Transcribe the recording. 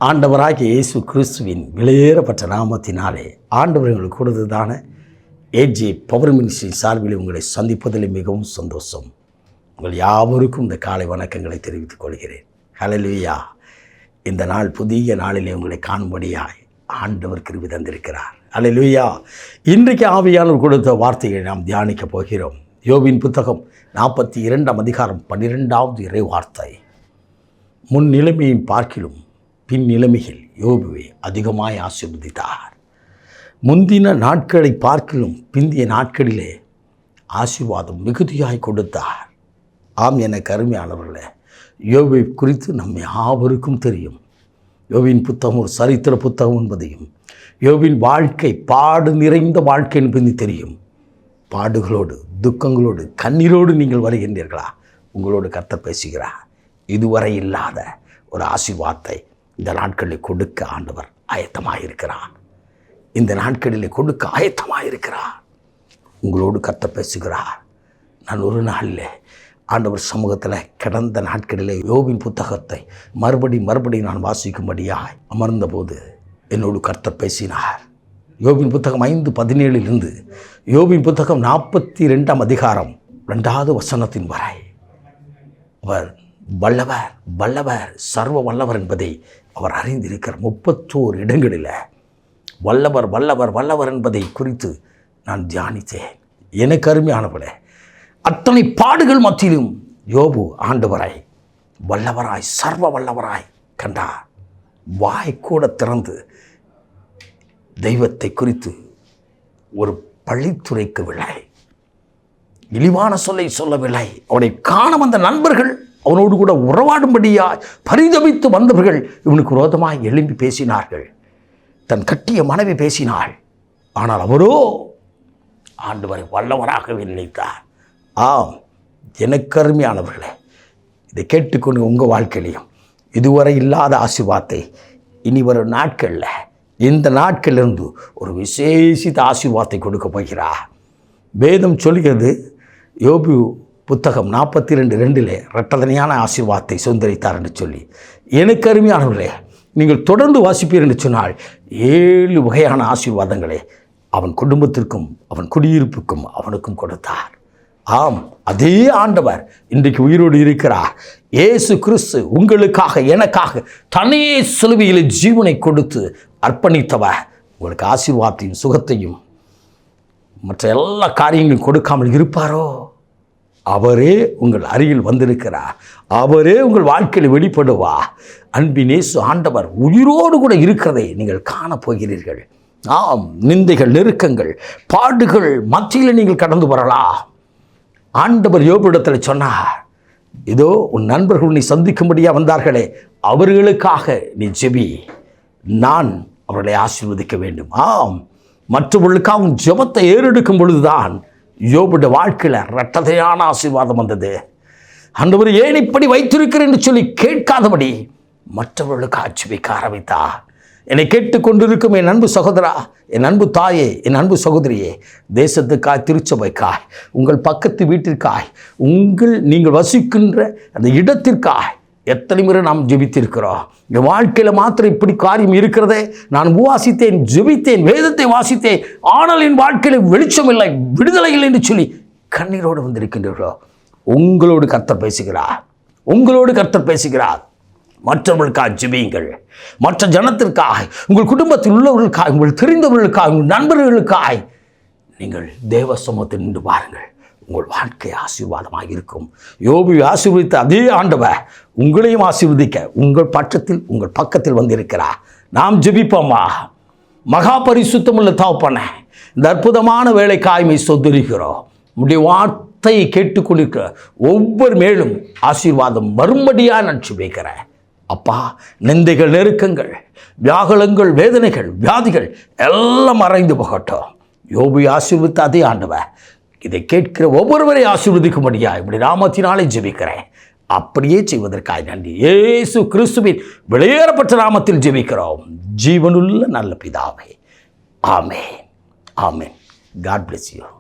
ஆண்டவராகிய இயேசு கிறிஸ்துவின் விலையேறப்பட்ட நாமத்தினாலே ஆண்டவர் எங்களுக்கு கொடுத்ததான ஏஜே பவர் மினிஸ்ட்ரி சார்பில் உங்களை சந்திப்பதில் மிகவும் சந்தோஷம். உங்கள் யாவருக்கும் இந்த காலை வணக்கங்களை தெரிவித்துக் கொள்கிறேன். ஹல்லேலூயா. இந்த நாள் புதிய நாளிலே உங்களை காணும்படியாய் ஆண்டவர் கிருபை தந்திருக்கிறார். ஹல்லேலூயா. இன்றைக்கு ஆவியானவர் கொடுத்த வார்த்தைகளை நாம் தியானிக்கப் போகிறோம். யோபின் புத்தகம் 42 அதிகாரம் 12வது இறை வார்த்தை. முன் நிலைமையை பார்க்கிலும் பின் நிலைமையில் யோபுவை அதிகமாய் ஆசீர்வதித்தார். முந்தின நாட்களை பார்க்கிலும் பிந்திய நாட்களிலே ஆசீர்வாதம் மிகுதியாய் கொடுத்தார். ஆம், எனக்கு அருமையானவர்களே, யோபை குறித்து நம்ம யாவருக்கும் தெரியும். யோபின் புத்தகம் ஒரு சரித்திர புத்தகம் என்பதையும், யோபின் வாழ்க்கை பாடு நிறைந்த வாழ்க்கை என்பது தெரியும். பாடுகளோடு, துக்கங்களோடு, கண்ணீரோடு நீங்கள் வருகின்றீர்களா? உங்களோடு கர்த்தர் பேசுகிறார். இதுவரை இல்லாத ஒரு ஆசீர்வாதத்தை இந்த நாட்களில் கொடுக்க ஆண்டவர் ஆயத்தமாயிருக்கிறார். இந்த நாட்களில் கொடுக்க ஆயத்தமாயிருக்கிறார். உங்களோடு கர்த்தர் பேசுகிறார். நான் ஒரு நாளில் ஆண்டவர் சமூகத்தில் கடந்த நாட்களிலே யோபின் புத்தகத்தை மறுபடி நான் வாசிக்கும்படியாய் அமர்ந்தபோது என்னோடு கர்த்தர் பேசினார். யோபின் புத்தகம் 5:17 யோபின் புத்தகம் 42 அதிகாரம் 2வது வசனத்தின் வரை அவர் வல்லவர் வல்லவர் சர்வ வல்லவர் என்பதை அவர் அறிந்திருக்கிறார். 31 இடங்களில் வல்லவர் வல்லவர் வல்லவர் என்பதை குறித்து நான் தியானித்தேன். எனக்கு அருமையானவர்களே, அத்தனை பாடுகள் மத்தியிலும் யோபு ஆண்டவராய் வல்லவராய் சர்வ வல்லவராய் கண்டார். வாய் கூட திறந்து தெய்வத்தை குறித்து ஒரு பழித்துரைக்கவில்லை, இழிவான சொல்லை சொல்லவில்லை. அவனை காண வந்த நண்பர்கள் அவனோடு கூட உறவாடும்படியாய் பரிதபித்து வந்தவர்கள் இவனுக்கு விரோதமாய் எழும்பி பேசினார்கள். தன் கட்டிய மனைவி பேசினாள். ஆனால் அவரோ ஆண்டவரை வல்லவராகவே நினைத்தார். ஆம், எனக்கு அருமையானவர்களே, இதை கேட்டுக்கொண்டு உங்கள் வாழ்க்கையிலையும் இதுவரை இல்லாத ஆசீர்வாதத்தை இனி வரும் நாட்களில், இந்த நாட்களிலிருந்து ஒரு விசேஷித்த ஆசீர்வாதத்தை கொடுக்க போகிறார். வேதம் சொல்கிறது, யோபு புத்தகம் 42:2 இரட்டதனையான ஆசீர்வாதத்தை சுதந்திரித்தார் என்று சொல்லி. எனக்கு அருமையானவர்களே, நீங்கள் தொடர்ந்து வாசிப்பீர் என்று சொன்னால் 7 வகையான ஆசீர்வாதங்களை அவன் குடும்பத்திற்கும் அவன் குடியிருப்புக்கும் அவனுக்கும் கொடுத்தார். ஆம், அதே ஆண்டவர் இன்றைக்கு உயிரோடு இருக்கிறார். இயேசு கிறிஸ்து உங்களுக்காக எனக்காக தனியே சிலுவையில் ஜீவனை கொடுத்து அர்ப்பணித்தவர் உங்களுக்கு ஆசீர்வாதத்தையும் சுகத்தையும் மற்ற எல்லா காரியங்களும் கொடுக்காமல் இருப்பாரோ? அவரே உங்கள் அருகில் வந்திருக்கிறார். அவரே உங்கள் வாழ்க்கையில் வெளிப்படுவார். அன்பினேசு ஆண்டவர் உயிரோடு கூட இருக்கிறதை நீங்கள் காணப்போகிறீர்கள். ஆம், நிந்தைகள், நெருக்கங்கள், பாடுகள் மத்தியில் நீங்கள் கடந்து வரலாம். ஆண்டவர் யோபிடத்தில் சொன்னார், இதோ உன் நண்பர்கள் உன்னை சந்திக்கும்படியாக வந்தார்களே, அவர்களுக்காக நீ ஜெபி, நான் அவர்களை ஆசீர்வதிக்க வேண்டும். ஆம், மற்றவர்களுக்காக உன் ஜெபத்தை ஏறெடுக்கும் பொழுதுதான் யோபுடைய வாழ்க்கையில் இரட்டதையான ஆசீர்வாதம் வந்தது. ஆண்டவர் ஏன் இப்படி வைத்திருக்கிறேன் என்று சொல்லி கேட்காதபடி மற்றவர்களுக்கு ஆட்சிபிக்க ஆரம்பித்தார். என்னை கேட்டுக்கொண்டிருக்கும் என் அன்பு சகோதரா, என் அன்பு தாயே, என் அன்பு சகோதரியே, தேசத்துக்காய், திருச்சபைக்காய், உங்கள் பக்கத்து வீட்டிற்காய், நீங்கள் வசிக்கின்ற அந்த இடத்திற்காய் எத்தனை முறை நாம் ஜெபித்திருக்கிறோம். என் வாழ்க்கையில் மாத்திரம் இப்படி காரியம் இருக்கிறதே, நான் உபவாசித்தேன், ஜெபித்தேன், வேதத்தை வாசித்தேன், ஆனால் என் வாழ்க்கையில் வெளிச்சம் இல்லை, விடுதலை இல்லை என்று சொல்லி கண்ணீரோடு வந்திருக்கின்றீர்களோ? உங்களோடு கர்த்தர் பேசுகிறார். உங்களோடு கர்த்தர் பேசுகிறார். மற்றவர்களுக்காக ஜெபியுங்கள். மற்ற ஜனத்திற்காக, உங்கள் குடும்பத்தில் உள்ளவர்களுக்காக, உங்கள் தெரிந்தவர்களுக்காக, உங்கள் நண்பர்களுக்காக நீங்கள் தேவ சமூகத்தில் நின்று பாருங்கள். உங்கள் வாழ்க்கை ஆசீர்வாதமாக இருக்கும். யோபுவை ஆசீர்வதித்த அதே ஆண்டவர் உங்களையும் ஆசீர்வதிக்க உங்கள் பட்சத்தில், உங்கள் பக்கத்தில் வந்திருக்கிறார். நாம் ஜெபிப்போமா? மகா பரிசுத்தமுள்ள தகப்பனே, இந்த அற்புதமான வேலைக்காய்மை சொந்தரிக்கிறோம். உடைய வார்த்தையை கேட்டுக்கொண்டிருக்கிற ஒவ்வொரு மேலும் ஆசீர்வாதம் வரும்படியாக நான் ஜெபிக்கிறேன். அப்பா, நிந்தைகள், நெருக்கங்கள், வியாகுலங்கள், வேதனைகள், வியாதிகள் எல்லாம் மறைந்து போகட்டும். யோபுவை ஆசீர்வதித்த அதே ஆண்டவர் இதை கேட்கிற ஒவ்வொருவரை ஆசீர்வதிக்கும்படியா இப்படி நாமத்தினாலே ஜெபிக்கிறேன். அப்படியே செய்வதற்காக நன்றி. இயேசு கிறிஸ்துவின் வெளியேறப்பட்ட நாமத்தில் ஜெபிக்கிறோம் ஜீவனுள்ள நல்ல பிதாவே. ஆமென். ஆமென். God bless you.